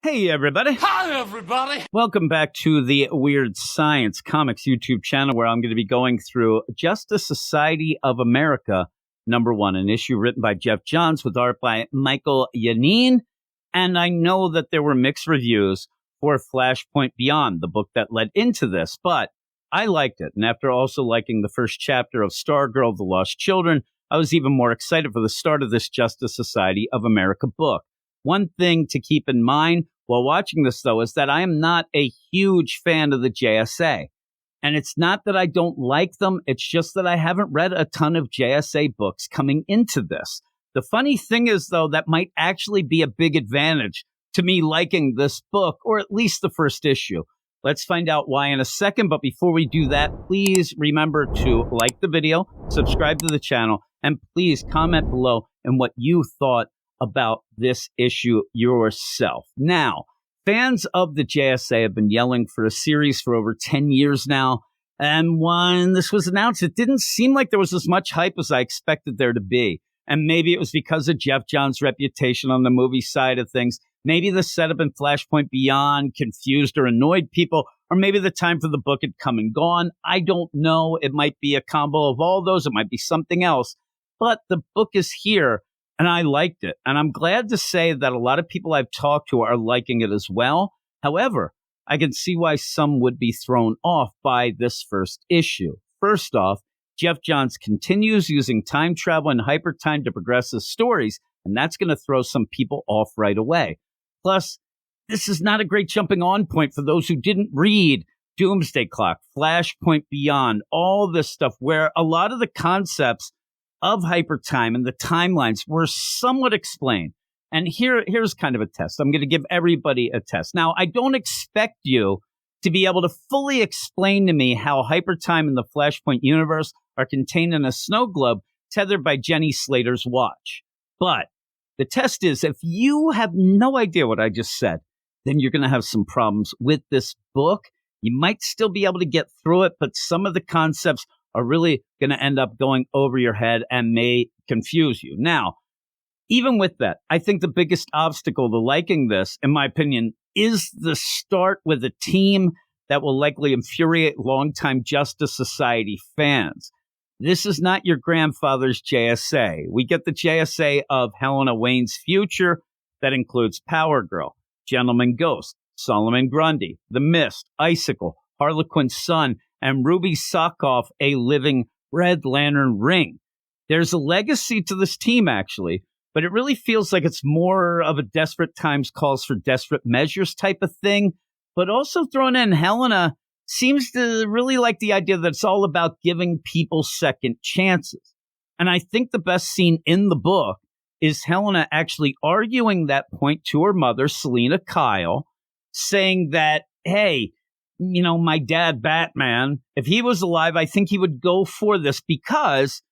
Hey, everybody. Hi, everybody. Welcome back to the Weird Science Comics YouTube channel, where I'm going to be going through Justice Society of America, #1, an issue written by Geoff Johns with art by Mikel Janin. And I know that there were mixed reviews for Flashpoint Beyond, the book that led into this, but I liked it. And after also liking the first chapter of Stargirl, The Lost Children, I was even more excited for the start of this Justice Society of America book. One thing to keep in mind while watching this, though, is that I am not a huge fan of the JSA. And it's not that I don't like them. It's just that I haven't read a ton of JSA books coming into this. The funny thing is, though, that might actually be a big advantage to me liking this book, or at least the first issue. Let's find out why in a second. But before we do that, please remember to like the video, subscribe to the channel, and please comment below on what you thought about this issue yourself. Now, fans of the JSA have been yelling for a series for over 10 years now. And when this was announced, it didn't seem like there was as much hype as I expected there to be. And maybe it was because of Geoff Johns' reputation on the movie side of things. Maybe the setup in Flashpoint Beyond confused or annoyed people, or maybe the time for the book had come and gone. I don't know. It might be a combo of all those. It might be something else. But the book is here, and I liked it. And I'm glad to say that a lot of people I've talked to are liking it as well. However, I can see why some would be thrown off by this first issue. First off, Geoff Johns continues using time travel and hypertime to progress his stories, and that's going to throw some people off right away. Plus, this is not a great jumping on point for those who didn't read Doomsday Clock, Flashpoint Beyond, all this stuff where a lot of the concepts of hypertime and the timelines were somewhat explained. And here's kind of a test. I'm going to give everybody a test. Now, I don't expect you to be able to fully explain to me how hypertime and the Flashpoint universe are contained in a snow globe tethered by Jenny Slater's watch. But the test is, if you have no idea what I just said, then you're going to have some problems with this book. You might still be able to get through it, but some of the concepts are really going to end up going over your head and may confuse you. Now, even with that, I think the biggest obstacle to liking this, in my opinion, is the start with a team that will likely infuriate longtime Justice Society fans. This is not your grandfather's JSA. We get the JSA of Helena Wayne's future that includes Power Girl, Gentleman Ghost, Solomon Grundy, The Mist, Icicle, Harlequin's son, and Ruby Sokoff, a living Red Lantern ring. There's a legacy to this team, actually, but it really feels like it's more of a desperate times calls for desperate measures type of thing. But also thrown in, Helena seems to really like the idea that it's all about giving people second chances. And I think the best scene in the book is Helena actually arguing that point to her mother, Selena Kyle, saying that, hey, you know, my dad, Batman, if he was alive, I think he would go for this because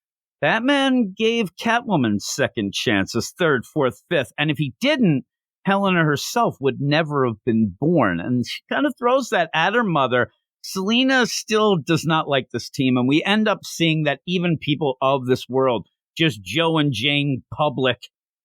Batman gave Catwoman second chances, third, fourth, fifth. And if he didn't, Helena herself would never have been born. And she kind of throws that at her mother. Selena still does not like this team. And we end up seeing that even people of this world, just Joe and Jane Public,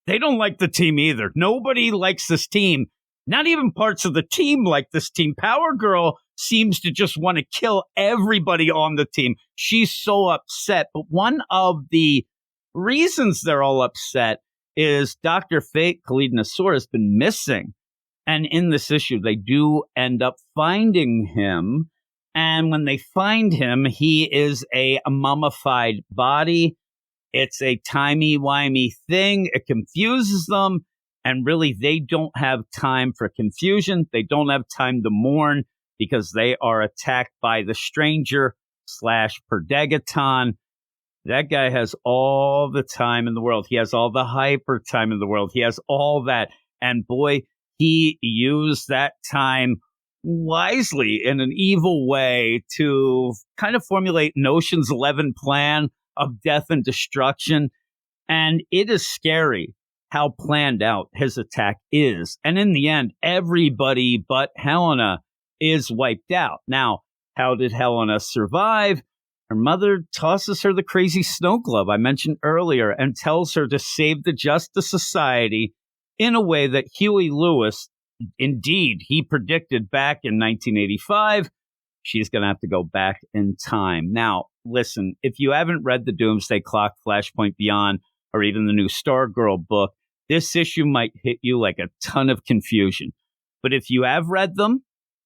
they don't like the team either. Nobody likes this team. Not even parts of the team like this team. Power Girl seems to just want to kill everybody on the team. She's so upset. But one of the reasons they're all upset is Dr. Fate, Khalid Nassour, has been missing. And in this issue, they do end up finding him. And when they find him, he is a mummified body. It's a timey-wimey thing. It confuses them. And really, they don't have time for confusion. They don't have time to mourn because they are attacked by the Stranger / Perdegaton. That guy has all the time in the world. He has all the hyper time in the world. He has all that. And boy, he used that time wisely in an evil way to kind of formulate an Ocean's 11 plan of death and destruction. And it is scary how planned out his attack is. And in the end, everybody but Helena is wiped out. Now, how did Helena survive? Her mother tosses her the crazy snow globe I mentioned earlier and tells her to save the Justice Society in a way that Huey Lewis indeed, he predicted back in 1985, she's going to have to go back in time. Now, listen, if you haven't read the Doomsday Clock, Flashpoint Beyond, or even the new Stargirl book, this issue might hit you like a ton of confusion. But if you have read them,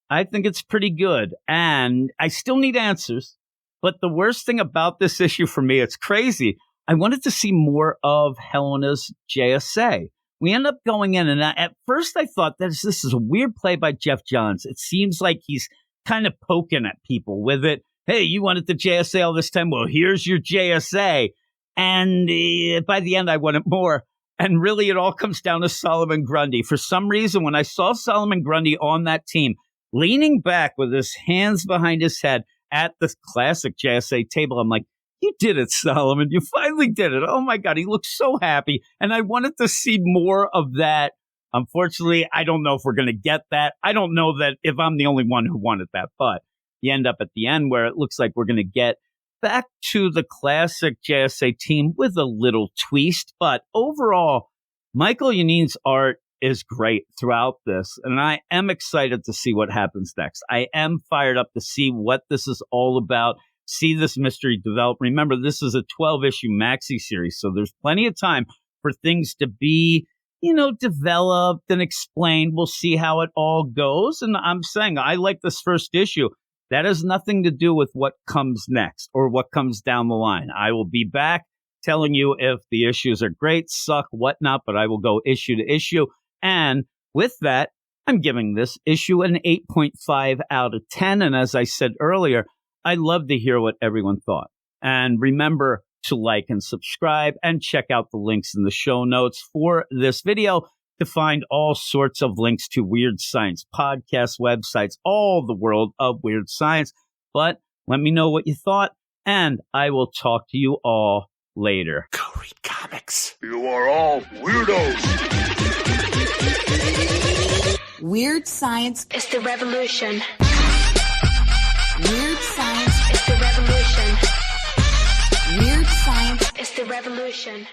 I think it's pretty good. And I still need answers. But the worst thing about this issue for me, it's crazy. I wanted to see more of Helena's JSA. We end up going in, and at first I thought that this is a weird play by Geoff Johns. It seems like he's kind of poking at people with it. Hey, you wanted the JSA all this time? Well, here's your JSA. And by the end, I wanted more. And really, it all comes down to Solomon Grundy. For some reason, when I saw Solomon Grundy on that team, leaning back with his hands behind his head at the classic JSA table, I'm like, you did it, Solomon. You finally did it. Oh, my God. He looks so happy. And I wanted to see more of that. Unfortunately, I don't know if we're going to get that. I don't know that if I'm the only one who wanted that. But you end up at the end where it looks like we're going to get back to the classic JSA team with a little twist. But overall, Mikel Janin's art is great throughout this. And I am excited to see what happens next. I am fired up to see what this is all about. See this mystery develop. Remember, this is a 12-issue maxi series, so there's plenty of time for things to be, developed and explained. We'll see how it all goes. And I'm saying I like this first issue. That has nothing to do with what comes next or what comes down the line. I will be back telling you if the issues are great, suck, whatnot, but I will go issue to issue. And with that, I'm giving this issue an 8.5 out of 10. And as I said earlier, I'd love to hear what everyone thought. And remember to like and subscribe and check out the links in the show notes for this video to find all sorts of links to Weird Science podcasts, websites, all the world of Weird Science. But let me know what you thought, and I will talk to you all later. Go read comics. You are all weirdos. Weird Science is the revolution. Weird Science is the revolution. Weird Science is the revolution.